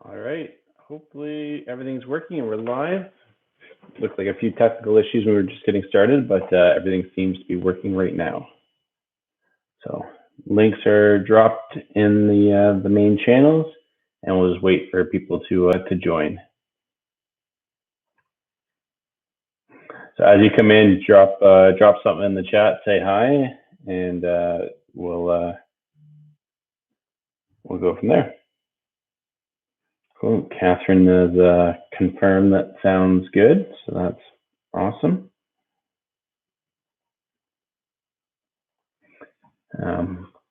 All right. Hopefully everything's working and we're live. Looks like a few technical issues when we were just getting started, but everything seems to be working right now. So links are dropped in the main channels, and we'll just wait for people to join. So as you come in, drop something in the chat, say hi, and we'll go from there. Cool. Catherine has confirmed that sounds good, so that's awesome.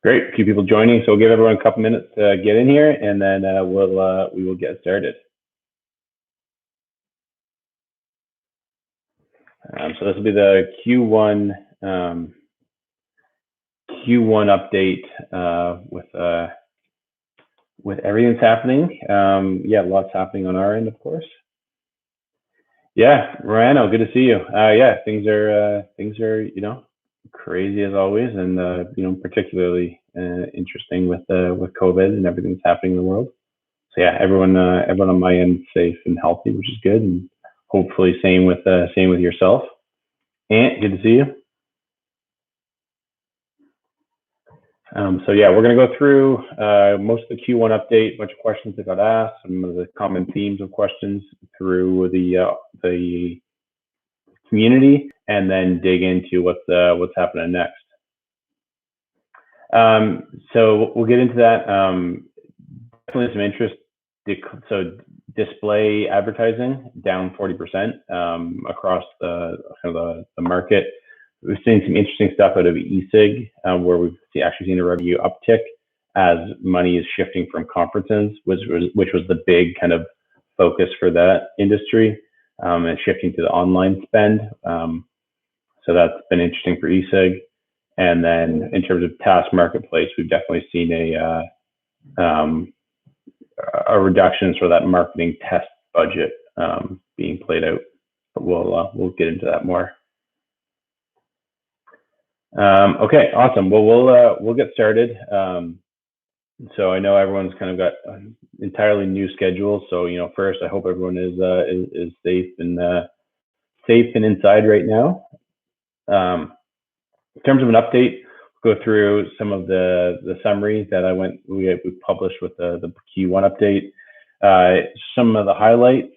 Great, a few people joining, so we'll give everyone a couple minutes to get in here, and then we will get started. So this will be the Q1 update with everything that's happening. Yeah, lots happening on our end, of course. Yeah, Morano, good to see you. Yeah, things are crazy as always, and particularly interesting with COVID and everything that's happening in the world. So yeah, everyone on my end safe and healthy, which is good, and hopefully same with yourself. Ant, good to see you. So yeah, we're going to go through most of the Q1 update, a bunch of questions that got asked, some of the common themes of questions through the community, and then dig into what's happening next. So we'll get into that. Definitely some interest. So display advertising down 40% across the market. We've seen some interesting stuff out of e-sig, where we've actually seen a revenue uptick as money is shifting from conferences, which was the big kind of focus for that industry, and shifting to the online spend. So that's been interesting for e-sig. And then in terms of task marketplace, we've definitely seen a reduction for that marketing test budget being played out. But we'll get into that more. Okay, awesome. Well, we'll get started. So I know everyone's kind of got entirely new schedules. So first, I hope everyone is safe and inside right now. In terms of an update, we'll go through some of the summary that we published with the Q1 update. Some of the highlights.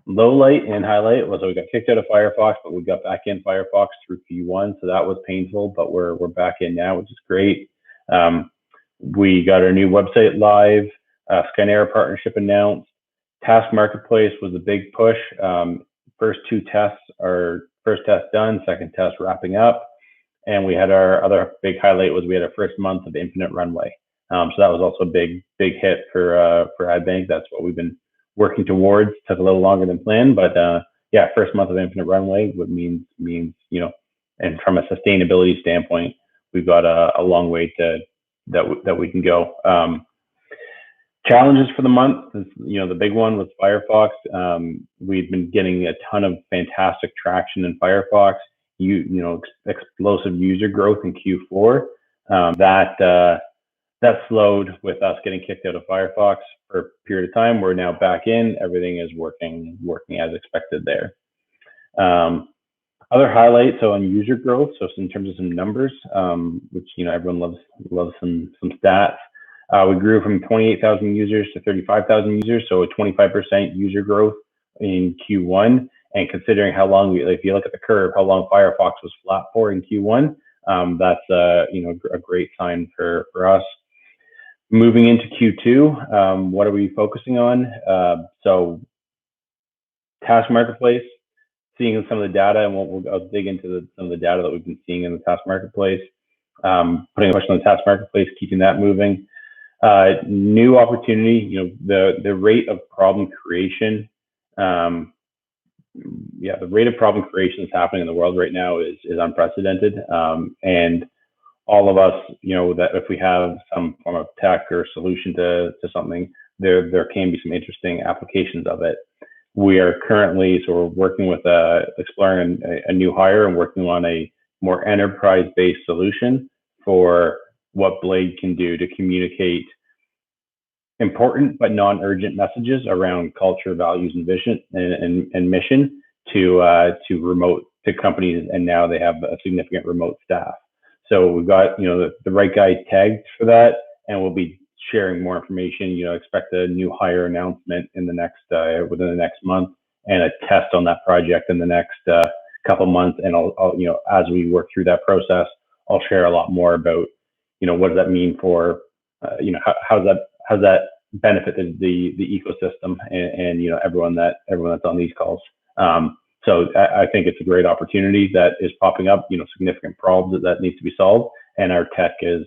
Low light and highlight was we got kicked out of Firefox, but we got back in Firefox through Q1, so that was painful, but we're back in now, which is great. We got our new website live, Skynera partnership announced. Task Marketplace was a big push. First test done, second test wrapping up, and we had our other big highlight was we had our first month of Infinite Runway. So that was also a big hit for adbank. That's what we've been working towards. Took a little longer than planned, but yeah, first month of Infinite Runway would means and from a sustainability standpoint, we've got a long way that we can go. Challenges for the month, the big one was Firefox. We've been getting a ton of fantastic traction in Firefox. Explosive user growth in Q4. That slowed with us getting kicked out of Firefox for a period of time. We're now back in. Everything is working as expected there. Other highlights, so on user growth, so in terms of some numbers, which everyone loves some stats. We grew from 28,000 users to 35,000 users, so a 25% user growth in Q1. And considering how long if you look at the curve, how long Firefox was flat for in Q1, that's a great sign for us. Moving into Q2, what are we focusing on? So Task Marketplace, seeing some of the data, and I'll dig into some of the data that we've been seeing in the Task Marketplace. Putting a push on the Task Marketplace, keeping that moving. New opportunity, the rate of problem creation. The rate of problem creation that's happening in the world right now is unprecedented. And all of us, that if we have some form of tech or solution to something, there can be some interesting applications of it. We are currently, so we're working with exploring a new hire and working on a more enterprise-based solution for what Blade can do to communicate important but non-urgent messages around culture, values, and vision and mission to remote to companies, and now they have a significant remote staff. So we've got the right guy tagged for that, and we'll be sharing more information. Expect a new hire announcement in the next within the next month, and a test on that project in the next couple months. And I'll as we work through that process, I'll share a lot more about what does that mean for how's that benefit the ecosystem and everyone that's on these calls. So I think it's a great opportunity that is popping up. Significant problems that needs to be solved, and our tech is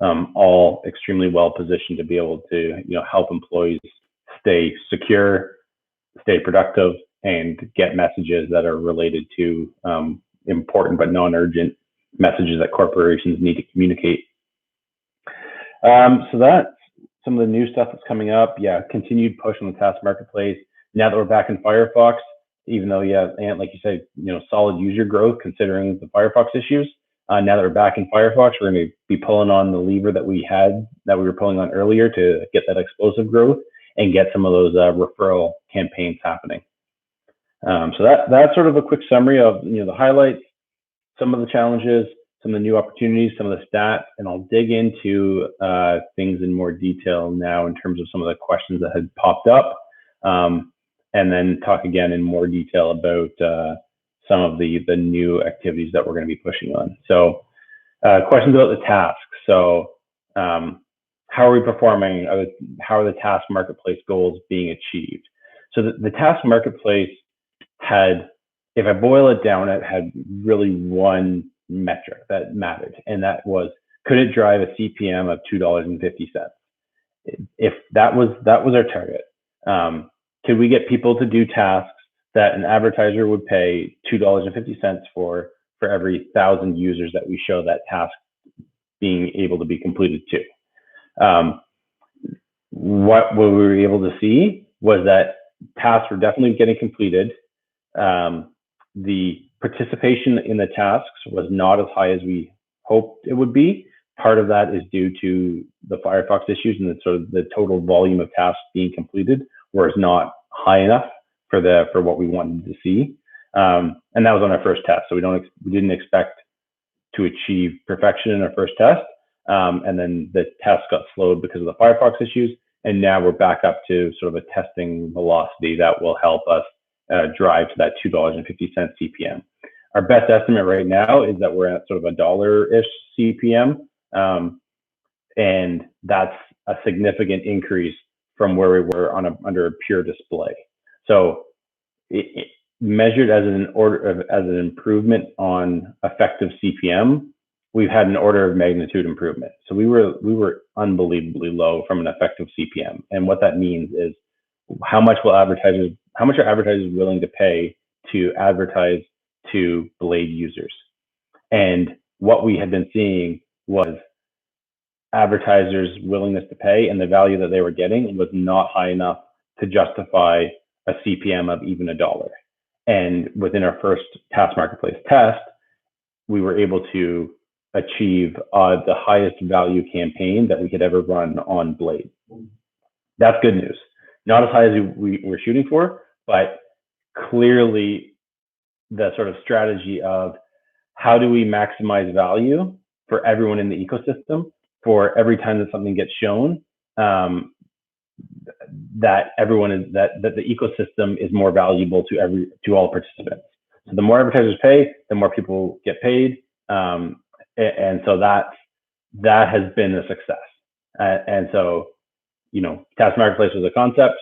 all extremely well positioned to be able to help employees stay secure, stay productive, and get messages that are related to important but non-urgent messages that corporations need to communicate. So that's some of the new stuff that's coming up. Yeah, continued push on the task marketplace. Now that we're back in Firefox, even though, and like you said, solid user growth considering the Firefox issues. Now that we're back in Firefox, we're going to be pulling on the lever that we were pulling on earlier to get that explosive growth and get some of those referral campaigns happening. So that's sort of a quick summary of the highlights, some of the challenges, some of the new opportunities, some of the stats, and I'll dig into things in more detail now in terms of some of the questions that had popped up, and then talk again in more detail about some of the new activities that we're going to be pushing on. So questions about the tasks. So how are we performing? How are the task marketplace goals being achieved? So the task marketplace had, if I boil it down, it had really one metric that mattered, and that was, could it drive a CPM of $2.50? If that was our target, could we get people to do tasks that an advertiser would pay $2.50 for every 1,000 users that we show that task being able to be completed to? What we were able to see was that tasks were definitely getting completed. The participation in the tasks was not as high as we hoped it would be. Part of that is due to the Firefox issues, and the total volume of tasks being completed was not high enough for what we wanted to see. And that was on our first test. So we didn't expect to achieve perfection in our first test. And then the test got slowed because of the Firefox issues. And now we're back up to sort of a testing velocity that will help us drive to that $2.50 CPM. Our best estimate right now is that we're at sort of $1-ish CPM. And that's a significant increase from where we were under a pure display. So it measured as an improvement on effective CPM, we've had an order of magnitude improvement. So we were unbelievably low from an effective CPM. And what that means is how much are advertisers willing to pay to advertise to Blade users? And what we had been seeing was advertisers' willingness to pay, and the value that they were getting was not high enough to justify a CPM of even $1. And within our first task marketplace test, we were able to achieve the highest value campaign that we could ever run on Blade. That's good news. Not as high as we were shooting for, but clearly the sort of strategy of how do we maximize value for everyone in the ecosystem for every time that something gets shown, that the ecosystem is more valuable to all participants. So the more advertisers pay, the more people get paid, and so that has been a success. And so, Task Marketplace was a concept,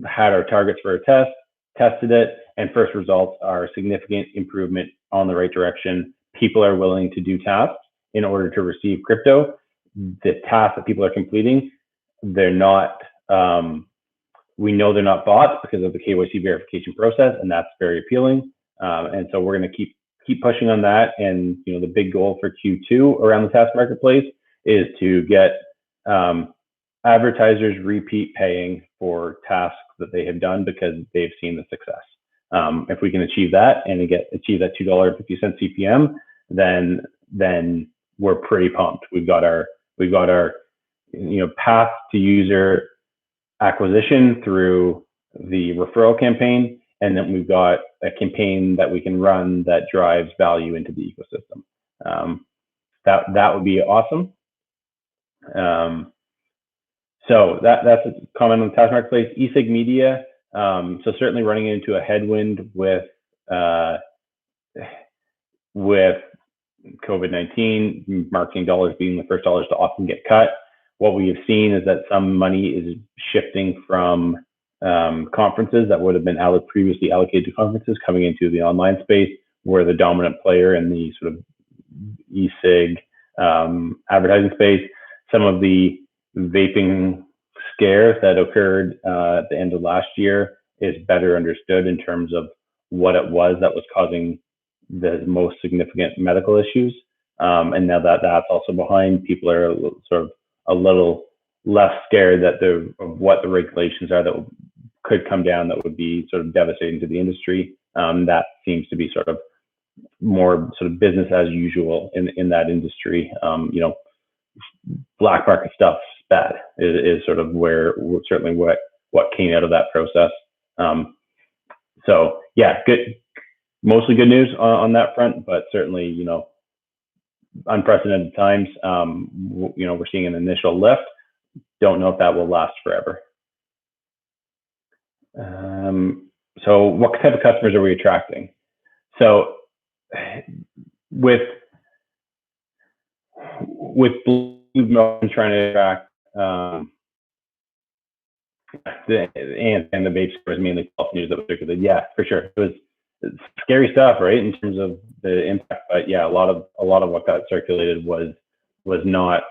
had our targets for a test, tested it, and first results are significant improvement on the right direction. People are willing to do tasks in order to receive crypto. The tasks that people are completing, they're not, we know they're not bots because of the KYC verification process, and that's very appealing. And so we're going to keep pushing on that. And the big goal for Q2 around the Task Marketplace is to get advertisers repeat paying for tasks that they have done because they've seen the success. If we can achieve that and achieve that $2.50 CPM, then we're pretty pumped. We've got our path to user acquisition through the referral campaign, and then we've got a campaign that we can run that drives value into the ecosystem. That would be awesome. So that's a comment on the Task Marketplace. eSig Media, so certainly running into a headwind with COVID-19, marketing dollars being the first dollars to often get cut. What we have seen is that some money is shifting from conferences that would have been previously allocated to conferences coming into the online space. We're the dominant player in the sort of eSig advertising space. Some of the vaping scares that occurred at the end of last year is better understood in terms of what it was that was causing the most significant medical issues. And now that that's also behind, people are sort of a little less scared of what the regulations are that could come down that would be sort of devastating to the industry. That seems to be sort of more sort of business as usual in that industry. Black market stuff bad is sort of certainly what came out of that process. So yeah, good, mostly good news on that front, but certainly, unprecedented times. We're seeing an initial lift. Don't know if that will last forever. So what type of customers are we attracting? So with trying to attract and the vape stores, mainly golf news that was circulated. Yeah, for sure. It was scary stuff, right? In terms of the impact, but yeah, a lot of what got circulated was not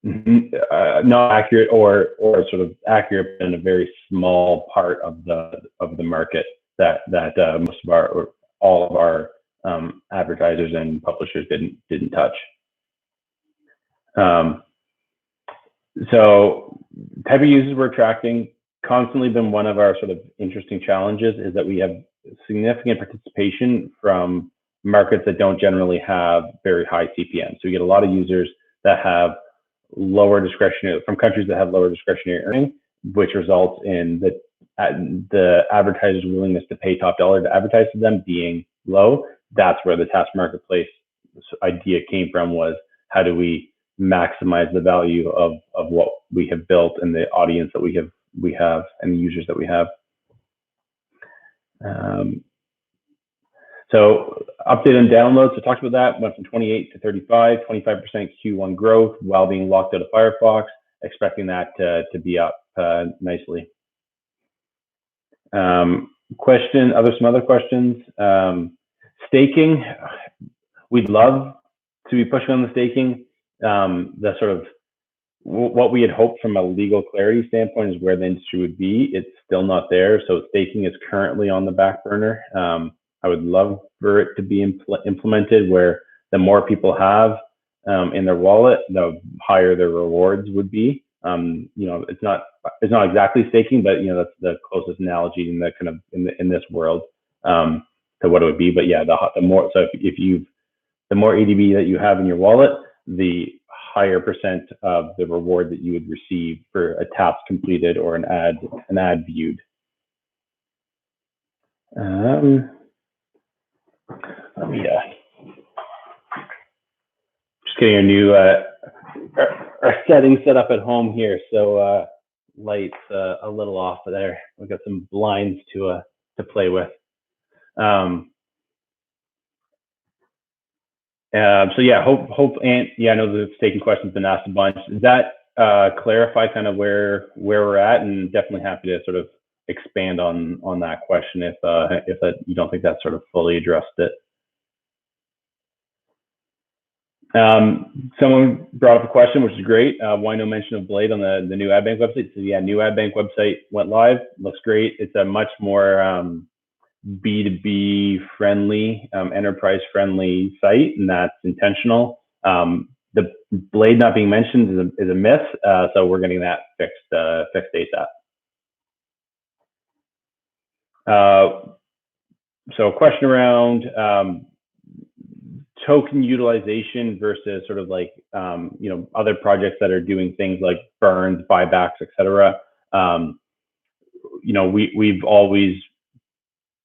not accurate or sort of accurate in a very small part of the market that most of all of our advertisers and publishers didn't touch. So type of users we're attracting, constantly been one of our sort of interesting challenges, is that we have significant participation from markets that don't generally have very high CPM. So we get a lot of users that have lower discretionary, from countries that have lower discretionary earning, which results in the advertiser's willingness to pay top dollar to advertise to them being low. That's where the Task Marketplace idea came from, was how do we maximize the value of what we have built and the audience that we have and the users that we have. So update on downloads. So talked about that, went from 28 to 35, 25% Q1 growth while being locked out of Firefox, expecting that to be up nicely. Some other questions. Staking, we'd love to be pushing on the staking. The sort of what we had hoped from a legal clarity standpoint is where the industry would be. It's still not there. So staking is currently on the back burner. I would love for it to be implemented, where the more people have in their wallet, the higher their rewards would be. It's not exactly staking, but that's the closest analogy in the kind of in this world to what it would be. But yeah, the more, so the more ADB that you have in your wallet, the higher percent of the reward that you would receive for a task completed or an ad viewed. Let me just getting a new our settings set up at home here, so lights a little off of there. We've got some blinds to play with. So yeah, hope and yeah, I know the staking question's been asked a bunch. Does that clarify kind of where we're at? And definitely happy to sort of expand on that question if that you don't think that sort of fully addressed it. Someone brought up a question, which is great. Why no mention of Blade on the new adbank website? So yeah, new adbank website went live. Looks great. It's a much more B2B friendly, enterprise friendly site, and that's intentional. The Blade not being mentioned is a myth, so we're getting that fixed ASAP. So a question around token utilization versus sort of like other projects that are doing things like burns, buybacks, etc. We've always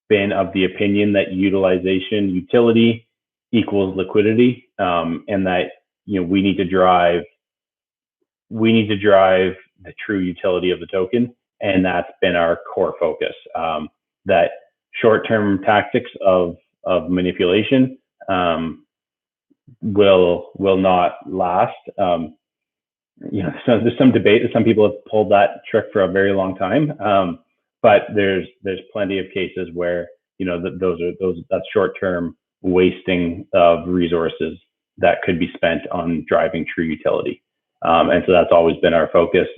been of the opinion that utility equals liquidity, and that we need to drive the true utility of the token, and that's been our core focus. That short-term tactics of manipulation will not last. So there's some debate that some people have pulled that trick for a very long time, but there's plenty of cases where that's short-term wasting of resources that could be spent on driving true utility. And so that's always been our focus.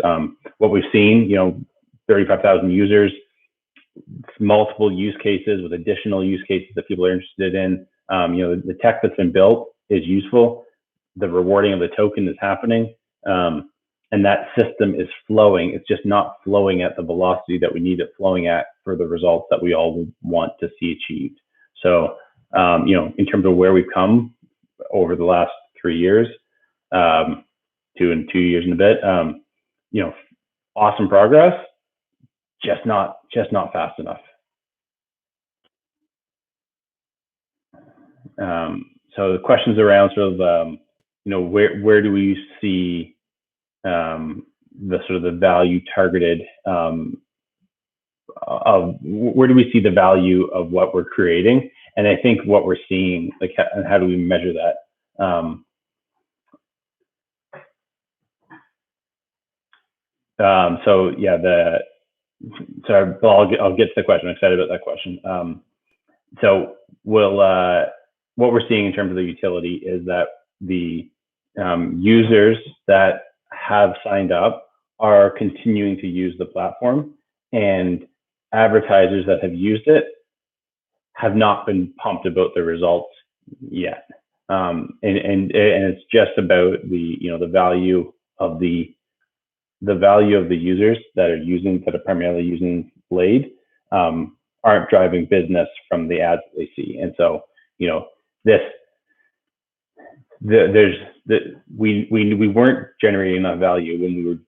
What we've seen, 35,000 users, multiple use cases with additional use cases that people are interested in. The tech that's been built is useful. The rewarding of the token is happening. And that system is flowing. It's just not flowing at the velocity that we need it flowing at for the results that we all want to see achieved. So, in terms of where we've come over the last 3 years, 2 years and a bit, awesome progress, just not fast enough. So the questions around sort of, where do we see the sort of the value targeted of where do we see the value of what we're creating? And I think what we're seeing, like, and how do we measure that? So yeah, I'll get to the question. I'm excited about that question. So what we're seeing in terms of the utility is that the users that have signed up are continuing to use the platform, and advertisers that have used it have not been pumped about the results yet. And it's just about the value of the users that are primarily using Blade aren't driving business from the ads that they see. And so, we weren't generating enough value when we were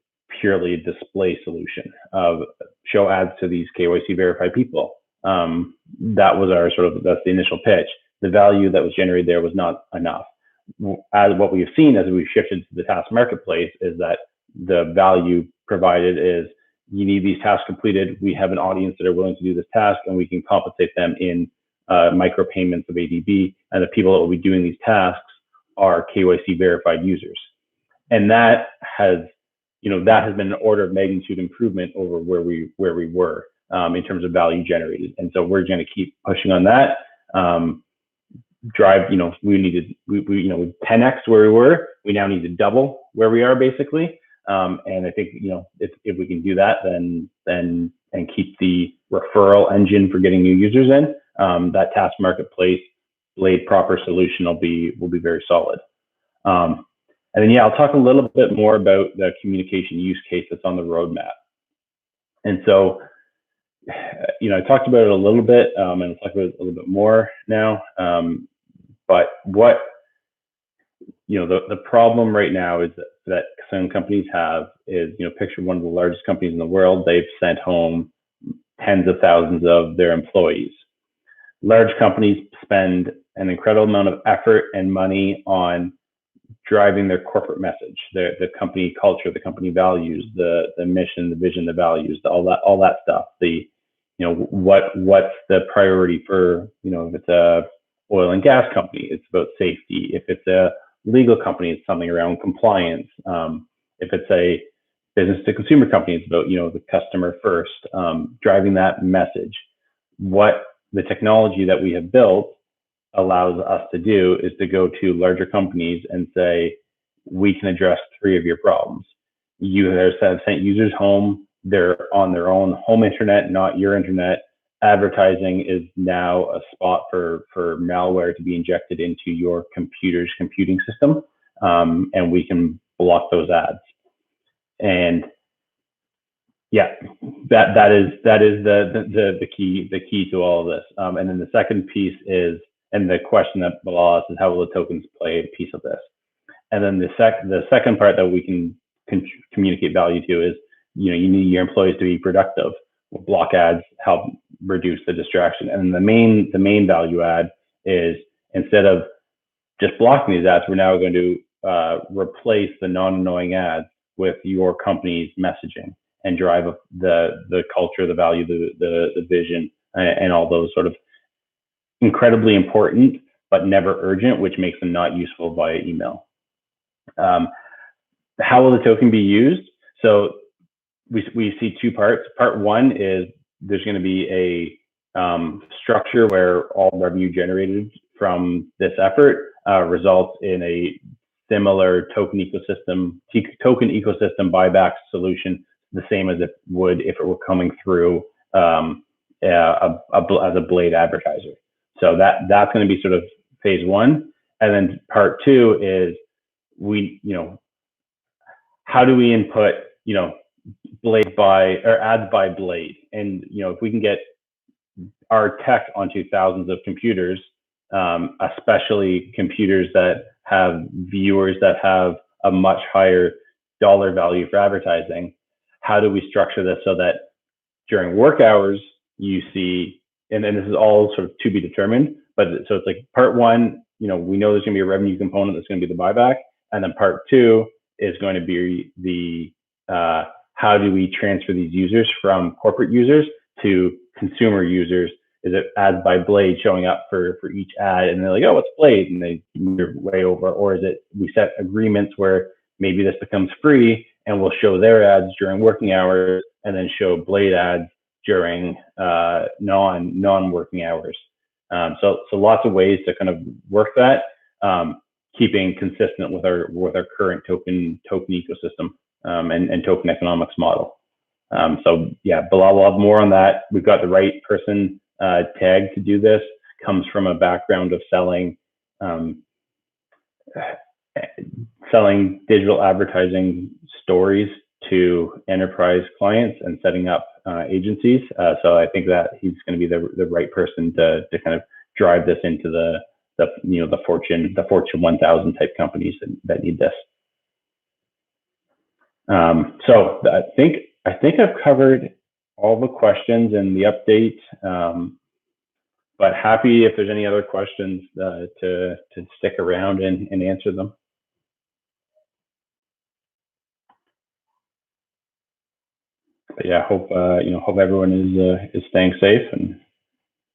purely a display solution of show ads to these KYC verified people. That's the initial pitch. The value that was generated there was not enough. As what we've seen as we've shifted to the task marketplace is that the value provided is you need these tasks completed. We have an audience that are willing to do this task, and we can compensate them in micropayments of ADB. And the people that will be doing these tasks are KYC verified users. And that has been an order of magnitude improvement over where we were in terms of value generated. And so we're going to keep pushing on that. We 10x where we were. We now need to double where we are basically. And I think if we can do that, then and keep the referral engine for getting new users in, that task marketplace Blade proper solution will be very solid. And then I'll talk a little bit more about the communication use case that's on the roadmap. And so I talked about it a little bit, and I'll talk about it a little bit more now. But what the problem right now is that some companies have is picture one of the largest companies in the world. They've sent home tens of thousands of their employees. Large companies spend an incredible amount of effort and money on driving their corporate message, the company culture, the company values, the mission, the vision, the values, all that stuff. What's the priority for if it's a oil and gas company, it's about safety. If it's a legal company, it's something around compliance. If it's a business to consumer company, it's about the customer first, driving that message. What the technology that we have built allows us to do is to go to larger companies and say, we can address 3 of your problems. You have sent users home. They're on their own home internet, not your internet. Advertising is now a spot for malware to be injected into your computer's computing system, and we can block those ads. And that is the key to all of this. And then the second piece is, And the question that Bilal asked is, how will the tokens play a piece of this? And then the second part that we can communicate value to is, you need your employees to be productive. Block ads help reduce the distraction. And the main value add is, instead of just blocking these ads, we're now going to replace the non-annoying ads with your company's messaging and drive the culture, the value, the vision, and all those sort of incredibly important but never urgent, which makes them not useful via email. How will the token be used? So we see two parts. Part one is there's going to be a structure where all revenue generated from this effort results in a similar token ecosystem buyback solution, the same as it would if it were coming through as a Blade advertiser. So that's going to be sort of phase one. And then part two is how do we input, Blade by, or ads by Blade? And, if we can get our tech onto thousands of computers, especially computers that have viewers that have a much higher dollar value for advertising, how do we structure this so that during work hours you see, and then this is all sort of to be determined, but so it's like part one, we know there's going to be a revenue component that's going to be the buyback, and then part two is going to be the how do we transfer these users from corporate users to consumer users? Is it ads by Blade showing up for each ad, and they're like, oh, what's Blade? And they move way over. Or is it we set agreements where maybe this becomes free and we'll show their ads during working hours and then show Blade ads during non-working hours. So lots of ways to kind of work that, keeping consistent with our current token ecosystem and token economics model. So yeah, Bilal will have more on that. We've got the right person tagged to do this. Comes from a background of selling digital advertising stories to enterprise clients and setting up agencies. So I think that he's going to be the right person to kind of drive this into the Fortune 1000 type companies that need this. So I think I've covered all the questions and the update, but happy if there's any other questions to stick around and answer them. But yeah, hope everyone is staying safe, and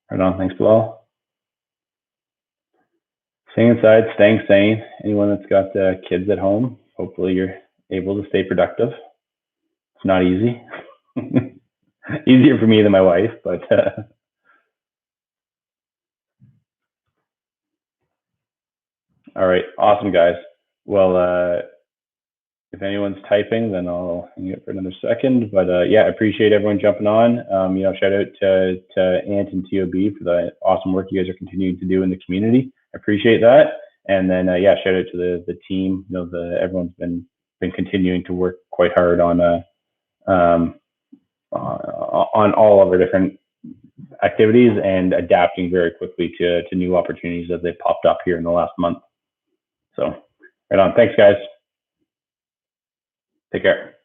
right on. Thanks, Bilal. Staying inside, staying sane. Anyone that's got kids at home, hopefully you're able to stay productive. It's not easy. Easier for me than my wife, but all right, awesome, guys. Well, if anyone's typing, then I'll hang it for another second. But yeah, I appreciate everyone jumping on. Shout out to Ant and TOB for the awesome work you guys are continuing to do in the community. I appreciate that. And then yeah, shout out to the team. Everyone's been continuing to work quite hard on all of our different activities and adapting very quickly to new opportunities as they popped up here in the last month. So right on. Thanks, guys. Take care.